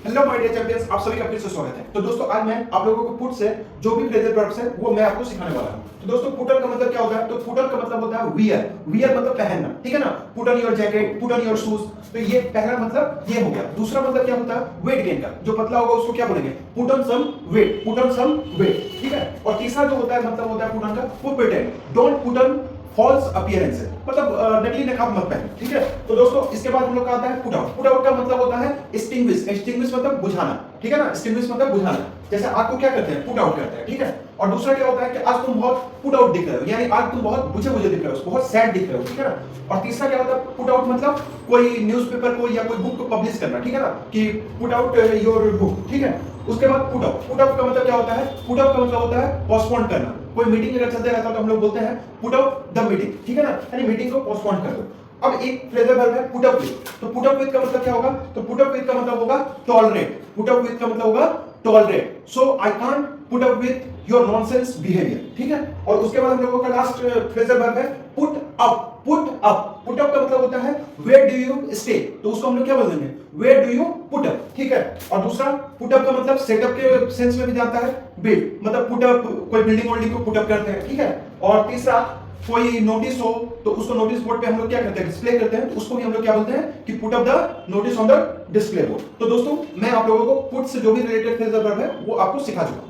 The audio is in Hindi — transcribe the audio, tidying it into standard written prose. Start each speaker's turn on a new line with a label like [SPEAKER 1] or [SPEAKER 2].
[SPEAKER 1] हेलो माय डियर चैंपियंस, आप सभी का फिर से स्वागत है। तो दोस्तों आज मैं आप लोगों को पुट से जो भी फ्रेजल वर्ब्स है वो मैं आपको सिखाने वाला हूं। तो दोस्तों पुट का मतलब क्या होता है? तो पुट का मतलब होता है वियर। वियर मतलब पहनना, ठीक है ना। Put on your jacket, put on your shoes. तो ये पहला मतलब ये हो गया। दूसरा मतलब क्या होता है? वेट गेन का। जो पतला होगा उसको क्या बोलेंगे? Put on some weight, put on some weight, ठीक है। और तीसरा जो होता है मतलब होता है पुट ऑन का, put pretend, don't put on false appearance, मतलब नकली नकाब मत पहन, ठीक है। तो दोस्तों इसके बाद हम लोग का आता है पुट आउट। पुट आउट का मतलब होता है एक्सटिंग्विश। एक्सटिंग्विश मतलब बुझाना, ठीक है ना। एक्सटिंग्विश मतलब बुझाना। जैसे आग को क्या करते हैं? पुट आउट करते हैं, ठीक है। और दूसरा क्या होता है कि आज तुम बहुत पुट आउट दिख रहे हो, यानी आज तुम बहुत बुझे बुझे दिख रहे हो, बहुत सैड दिख रहे हो, ठीक है ना। और तीसरा क्या होता है? पुट आउट मतलब कोई न्यूज़पेपर को या कोई बुक को पब्लिश करना, ठीक है ना, कि पुट आउट योर बुक, ठीक है। उसके बाद पुट आउट। पुट आउट का मतलब क्या होता है? पुट आउट का मतलब होता है पोस्टपोन करना। कोई मीटिंग अगर चलते रहता है तो हम लोग बोलते हैं पुट आउट द मीटिंग, ठीक है ना, यानी मीटिंग को पोस्टपोन कर दो। अब एक फ्रेजल वर्ब है पुट अप विद। तो पुट अप विद का मतलब क्या होगा? तो पुट अप विद का मतलब होगा टॉलरेट। पुट अप विद का मतलब होगा tolerate. So I can't put up with your nonsense behaviour, ठीक है। और उसके बाद हम लोगों का लास्ट फ्रेजल वर्ब है put up. Put up. Put up का मतलब होता है वेयर डू यू स्टे। तो उसको हम लोग क्या बोल देंगे? Where do you put up, ठीक है। और दूसरा पुट अप का मतलब सेटअप के सेंस में भी जाता है, बिल्ड मतलब पुट अप, कोई बिल्डिंग वोल्डिंग को पुट अप करते हैं, ठीक है। और तीसरा कोई नोटिस हो तो उसको नोटिस बोर्ड पे हम लोग क्या करते हैं? डिस्प्ले करते हैं। तो उसको भी हम लोग क्या बोलते हैं कि put up the notice on the display board. तो दोस्तों मैं आप लोगों को पुट से जो भी रिलेटेड फ्रेजल वर्ब है वो आपको सिखा चुका हूं।